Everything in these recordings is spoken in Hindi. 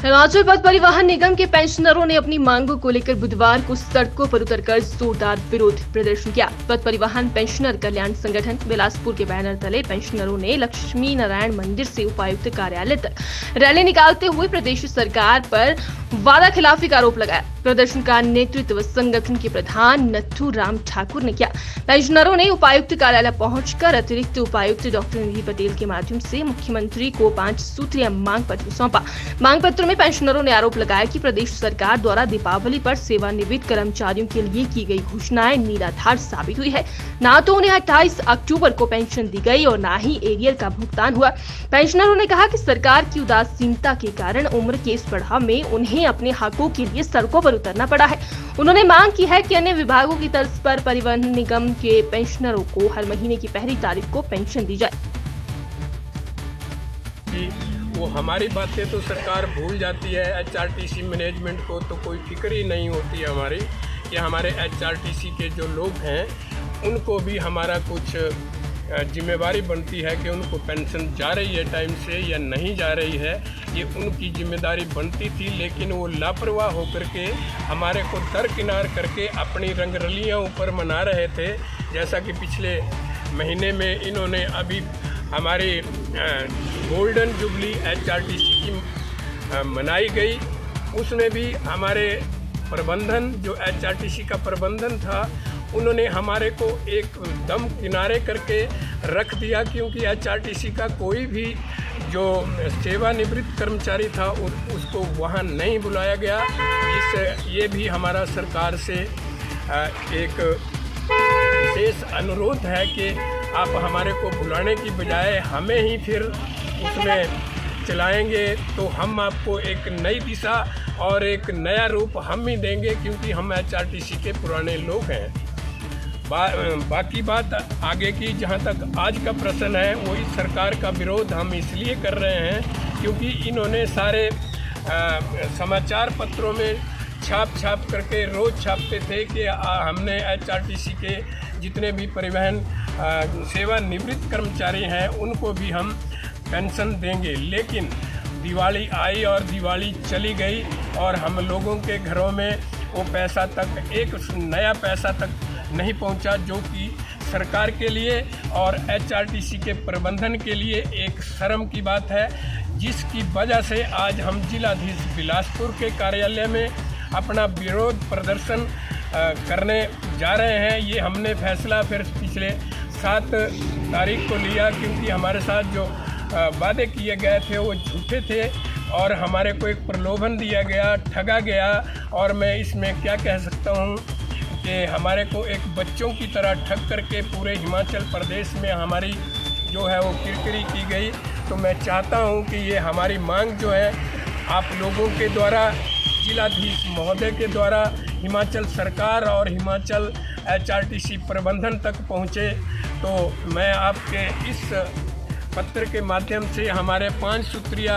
हिमाचल पथ परिवहन निगम के पेंशनरों ने अपनी मांगों को लेकर बुधवार को सड़कों पर उतरकर जोरदार विरोध प्रदर्शन किया। पथ परिवहन पेंशनर कल्याण संगठन बिलासपुर के बैनर तले पेंशनरों ने लक्ष्मी नारायण मंदिर से उपायुक्त कार्यालय तक रैली निकालते हुए प्रदेश सरकार पर वादा खिलाफी का आरोप लगाया। प्रदर्शन का नेतृत्व संगठन के प्रधान नथु राम ठाकुर ने किया। पेंशनरों ने उपायुक्त कार्यालय पहुंचकर अतिरिक्त उपायुक्त डॉक्टर निधि पटेल के माध्यम से मुख्यमंत्री को 5 सूत्रीय मांग पत्र सौंपा। मांग पत्र में पेंशनरों ने आरोप लगाया कि प्रदेश सरकार द्वारा दीपावली पर सेवानिवृत्त कर्मचारियों के लिए की गई घोषणाएं निराधार साबित हुई है। न तो उन्हें 28 अक्टूबर को पेंशन दी गई और न ही एरियर का भुगतान हुआ। पेंशनरों ने कहा कि सरकार की उदासीनता के कारण उम्र के इस पड़ाव में उन्हें अपने हकों के लिए सड़कों पर उतरना पड़ा है। उन्होंने मांग की है कि अन्य विभागों की तर्ज पर परिवहन निगम के पेंशनरों को हर महीने की पहली तारीख को पेंशन दी जाए। वो हमारी बातें तो सरकार भूल जाती है। एचआरटीसी मैनेजमेंट को तो कोई फिक्र ही नहीं होती है हमारी कि हमारे एचआरटीसी के जो लोग हैं उनको भी हमारा कुछ जिम्मेवारी बनती है कि उनको पेंशन जा रही है टाइम से या नहीं जा रही है, ये उनकी जिम्मेदारी बनती थी। लेकिन वो लापरवाह होकर के हमारे को दरकिनार करके अपनी रंगरलियाँ ऊपर मना रहे थे। जैसा कि पिछले महीने में इन्होंने अभी हमारी गोल्डन जुबली एचआरटीसी की मनाई गई, उसमें भी हमारे प्रबंधन जो एचआरटीसी का प्रबंधन था उन्होंने हमारे को एक दम किनारे करके रख दिया, क्योंकि एचआरटीसी का कोई भी जो सेवानिवृत्त कर्मचारी था उसको वहाँ नहीं बुलाया गया। ये भी हमारा सरकार से एक विशेष अनुरोध है कि आप हमारे को बुलाने की बजाय हमें ही फिर उसमें चलाएंगे तो हम आपको एक नई दिशा और एक नया रूप हम ही देंगे, क्योंकि हम एचआरटीसी के पुराने लोग हैं। बाकी बात आगे की, जहाँ तक आज का प्रश्न है, वही सरकार का विरोध हम इसलिए कर रहे हैं क्योंकि इन्होंने सारे समाचार पत्रों में छाप करके रोज़ छापते थे कि हमने एचआरटीसी के जितने भी परिवहन सेवानिवृत्त कर्मचारी हैं उनको भी हम पेंशन देंगे। लेकिन दिवाली आई और दिवाली चली गई और हम लोगों के घरों में वो पैसा तक, एक नया पैसा तक नहीं पहुंचा, जो कि सरकार के लिए और एचआरटीसी के प्रबंधन के लिए एक शर्म की बात है, जिसकी वजह से आज हम जिलाधीश बिलासपुर के कार्यालय में अपना विरोध प्रदर्शन करने जा रहे हैं। ये हमने फैसला फिर पिछले 7 तारीख को लिया, क्योंकि हमारे साथ जो वादे किए गए थे वो झूठे थे और हमारे को एक प्रलोभन दिया गया, ठगा गया। और मैं इसमें क्या कह सकता हूँ कि हमारे को एक बच्चों की तरह ठग करके पूरे हिमाचल प्रदेश में हमारी जो है वो किरकिरी की गई। तो मैं चाहता हूँ कि ये हमारी मांग जो है आप लोगों के द्वारा, जिलाधीश महोदय के द्वारा हिमाचल सरकार और हिमाचल एचआरटीसी प्रबंधन तक पहुँचे। तो मैं आपके इस पत्र के माध्यम से हमारे 5 सूत्रीय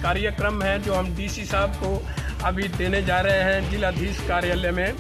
कार्यक्रम है जो हम डीसी साहब को अभी देने जा रहे हैं जिलाधीश कार्यालय में।